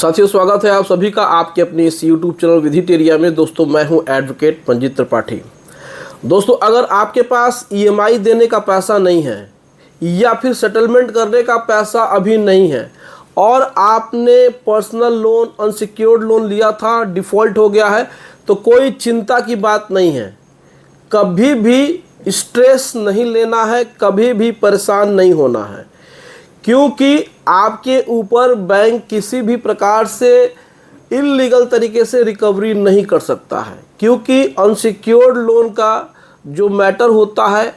साथियों, स्वागत है आप सभी का आपके अपने इस यूट्यूब चैनल विधिटेरिया में। दोस्तों, मैं हूं एडवोकेट मंजीत त्रिपाठी। दोस्तों, अगर आपके पास ईएमआई देने का पैसा नहीं है या फिर सेटलमेंट करने का पैसा अभी नहीं है और आपने पर्सनल लोन, अनसिक्योर्ड लोन लिया था, डिफ़ॉल्ट हो गया है, तो कोई चिंता की बात नहीं है। कभी भी स्ट्रेस नहीं लेना है, कभी भी परेशान नहीं होना है, क्योंकि आपके ऊपर बैंक किसी भी प्रकार से इल्लीगल तरीके से रिकवरी नहीं कर सकता है। क्योंकि अनसिक्योर्ड लोन का जो मैटर होता है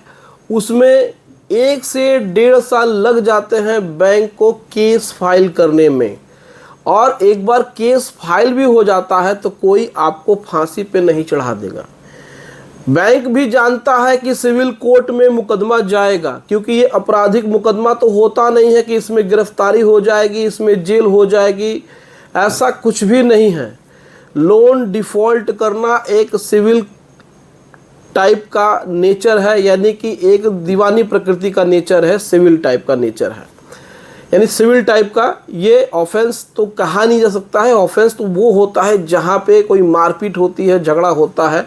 उसमें 1 से 1.5 साल लग जाते हैं बैंक को केस फाइल करने में, और एक बार केस फाइल भी हो जाता है तो कोई आपको फांसी पे नहीं चढ़ा देगा। बैंक भी जानता है कि सिविल कोर्ट में मुकदमा जाएगा, क्योंकि ये आपराधिक मुकदमा तो होता नहीं है कि इसमें गिरफ्तारी हो जाएगी, इसमें जेल हो जाएगी, ऐसा कुछ भी नहीं है। लोन डिफ़ॉल्ट करना एक सिविल टाइप का नेचर है, यानी कि एक दीवानी प्रकृति का नेचर है, सिविल टाइप का नेचर है। यानी सिविल टाइप का ये ऑफेंस तो कहा नहीं जा सकता है। ऑफेंस तो वो होता है जहाँ पे कोई मारपीट होती है, झगड़ा होता है,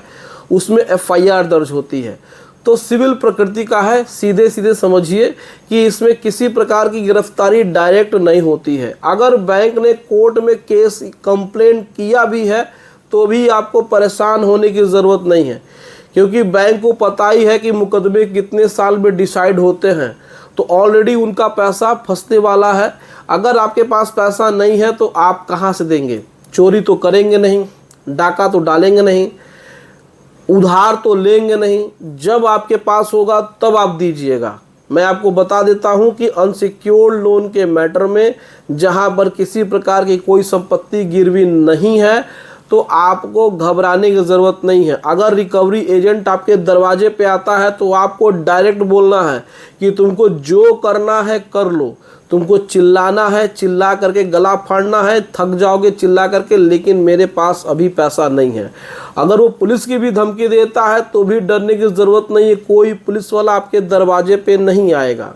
उसमें एफआईआर दर्ज होती है। तो सिविल प्रकृति का है। सीधे सीधे समझिए कि इसमें किसी प्रकार की गिरफ्तारी डायरेक्ट नहीं होती है। अगर बैंक ने कोर्ट में केस कंप्लेंट किया भी है तो भी आपको परेशान होने की ज़रूरत नहीं है, क्योंकि बैंक को पता ही है कि मुकदमे कितने साल में डिसाइड होते हैं, तो ऑलरेडी उनका पैसा फंसने वाला है। अगर आपके पास पैसा नहीं है तो आप कहाँ से देंगे? चोरी तो करेंगे नहीं, डाका तो डालेंगे नहीं, उधार तो लेंगे नहीं। जब आपके पास होगा तब आप दीजिएगा। मैं आपको बता देता हूं कि अनसिक्योर्ड लोन के मैटर में जहां पर किसी प्रकार की कोई संपत्ति गिरवी नहीं है तो आपको घबराने की ज़रूरत नहीं है। अगर रिकवरी एजेंट आपके दरवाजे पे आता है तो आपको डायरेक्ट बोलना है कि तुमको जो करना है कर लो, तुमको चिल्लाना है, चिल्ला करके गला फाड़ना है, थक जाओगे चिल्ला करके, लेकिन मेरे पास अभी पैसा नहीं है। अगर वो पुलिस की भी धमकी देता है तो भी डरने की ज़रूरत नहीं है। कोई पुलिस वाला आपके दरवाजे पे नहीं आएगा।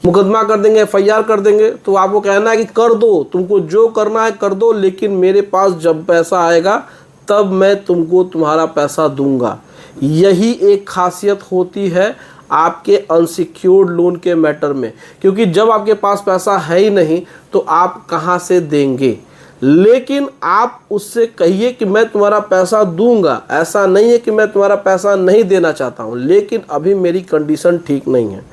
मुकदमा कर देंगे, एफआईआर कर देंगे, तो आपको कहना है कि कर दो, तुमको जो करना है कर दो, लेकिन मेरे पास जब पैसा आएगा तब मैं तुमको तुम्हारा पैसा दूंगा। यही एक खासियत होती है आपके अनसिक्योर्ड लोन के मैटर में, क्योंकि जब आपके पास पैसा है ही नहीं तो आप कहाँ से देंगे। लेकिन आप उससे कहिए कि मैं तुम्हारा पैसा दूंगा। ऐसा नहीं है कि मैं तुम्हारा पैसा नहीं देना चाहता हूँ, लेकिन अभी मेरी कंडीशन ठीक नहीं है।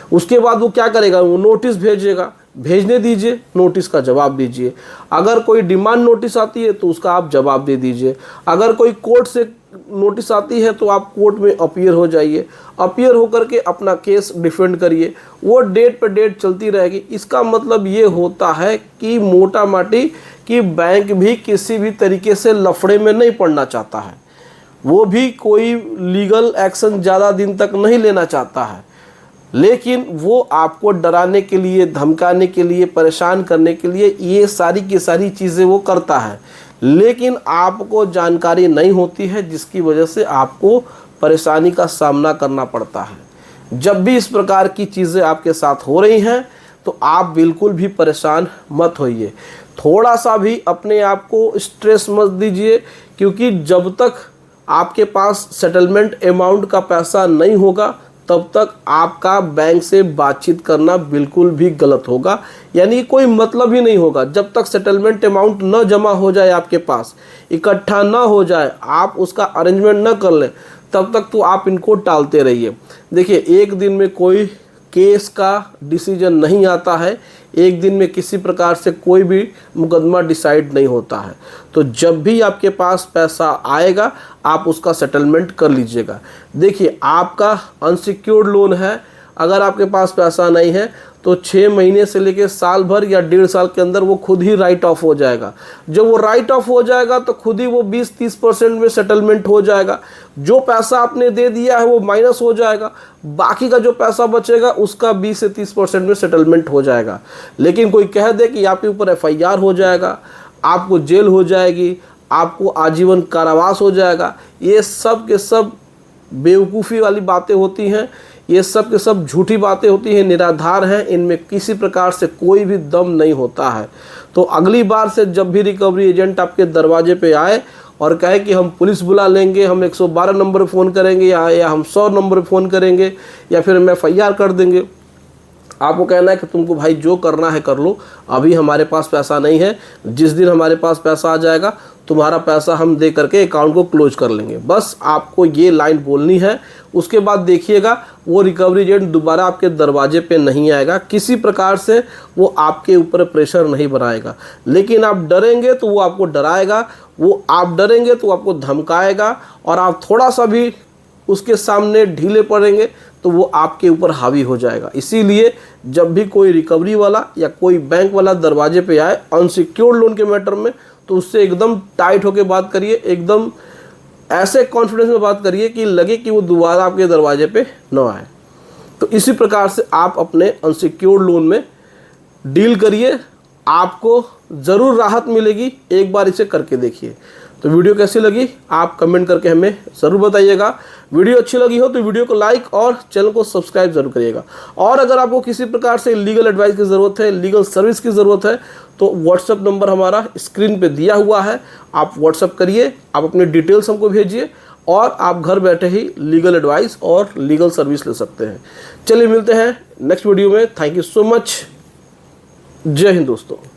उसके बाद वो क्या करेगा? वो नोटिस भेजेगा, भेजने दीजिए, नोटिस का जवाब दीजिए। अगर कोई डिमांड नोटिस आती है तो उसका आप जवाब दे दीजिए। अगर कोई कोर्ट से नोटिस आती है तो आप कोर्ट में अपीयर हो जाइए। अपीयर होकर के अपना केस डिफेंड करिए। वो डेट पे डेट चलती रहेगी। इसका मतलब ये होता है कि मोटा माटी कि बैंक भी किसी भी तरीके से लफड़े में नहीं पड़ना चाहता है। वो भी कोई लीगल एक्शन ज़्यादा दिन तक नहीं लेना चाहता है, लेकिन वो आपको डराने के लिए, धमकाने के लिए, परेशान करने के लिए ये सारी की सारी चीज़ें वो करता है। लेकिन आपको जानकारी नहीं होती है, जिसकी वजह से आपको परेशानी का सामना करना पड़ता है। जब भी इस प्रकार की चीज़ें आपके साथ हो रही हैं तो आप बिल्कुल भी परेशान मत होइए। थोड़ा सा भी अपने आप को स्ट्रेस मत दीजिए, क्योंकि जब तक आपके पास सेटलमेंट अमाउंट का पैसा नहीं होगा तब तक आपका बैंक से बातचीत करना बिल्कुल भी गलत होगा। यानी कोई मतलब ही नहीं होगा। जब तक सेटलमेंट अमाउंट न जमा हो जाए, आपके पास इकट्ठा ना हो जाए, आप उसका अरेंजमेंट न कर लें, तब तक तो आप इनको टालते रहिए। देखिए, एक दिन में कोई केस का डिसीजन नहीं आता है, एक दिन में किसी प्रकार से कोई भी मुकदमा डिसाइड नहीं होता है। तो जब भी आपके पास पैसा आएगा आप उसका सेटलमेंट कर लीजिएगा। देखिए, आपका अनसिक्योर्ड लोन है, अगर आपके पास पैसा नहीं है तो 6 महीने से लेकर साल भर या 1.5 साल के अंदर वो खुद ही राइट ऑफ हो जाएगा। जब वो राइट ऑफ हो जाएगा तो खुद ही वो 20-30% में सेटलमेंट हो जाएगा। जो पैसा आपने दे दिया है वो माइनस हो जाएगा, बाकी का जो पैसा बचेगा उसका 20 से 30% में सेटलमेंट हो जाएगा। लेकिन कोई कह दे कि आपके ऊपर एफआईआर हो जाएगा, आपको जेल हो जाएगी, आपको आजीवन कारावास हो जाएगा, ये सब के सब बेवकूफ़ी वाली बातें होती हैं। ये सब के सब झूठी बातें होती हैं, निराधार हैं, इनमें किसी प्रकार से कोई भी दम नहीं होता है। तो अगली बार से जब भी रिकवरी एजेंट आपके दरवाजे पे आए और कहे कि हम पुलिस बुला लेंगे, हम 112 नंबर पर फ़ोन करेंगे या हम 100 नंबर पर फ़ोन करेंगे या फिर हम FIR कर देंगे, आपको कहना है कि तुमको भाई जो करना है कर लो, अभी हमारे पास पैसा नहीं है, जिस दिन हमारे पास पैसा आ जाएगा तुम्हारा पैसा हम दे करके अकाउंट को क्लोज कर लेंगे। बस आपको ये लाइन बोलनी है। उसके बाद देखिएगा वो रिकवरी एजेंट दोबारा आपके दरवाजे पे नहीं आएगा, किसी प्रकार से वो आपके ऊपर प्रेशर नहीं बनाएगा। लेकिन आप डरेंगे तो वो आपको डराएगा, वो आप डरेंगे तो आपको धमकाएगा, और आप थोड़ा सा भी उसके सामने ढीले पड़ेंगे तो वो आपके ऊपर हावी हो जाएगा। इसीलिए जब भी कोई रिकवरी वाला या कोई बैंक वाला दरवाजे पे आए अनसिक्योर्ड लोन के मैटर में, तो उससे एकदम टाइट होकर बात करिए, एकदम ऐसे कॉन्फिडेंस में बात करिए कि लगे कि वो दोबारा आपके दरवाजे पे न आए। तो इसी प्रकार से आप अपने अनसिक्योर्ड लोन में डील करिए, आपको ज़रूर राहत मिलेगी। एक बार इसे करके देखिए। तो वीडियो कैसी लगी आप कमेंट करके हमें ज़रूर बताइएगा। वीडियो अच्छी लगी हो तो वीडियो को लाइक और चैनल को सब्सक्राइब जरूर करिएगा। और अगर आपको किसी प्रकार से लीगल एडवाइस की ज़रूरत है, लीगल सर्विस की ज़रूरत है, तो व्हाट्सएप नंबर हमारा स्क्रीन पे दिया हुआ है, आप व्हाट्सएप करिए, आप अपनी डिटेल्स हमको भेजिए और आप घर बैठे ही लीगल एडवाइस और लीगल सर्विस ले सकते हैं। चलिए मिलते हैं नेक्स्ट वीडियो में। Thank you so much. जय हिंद दोस्तों।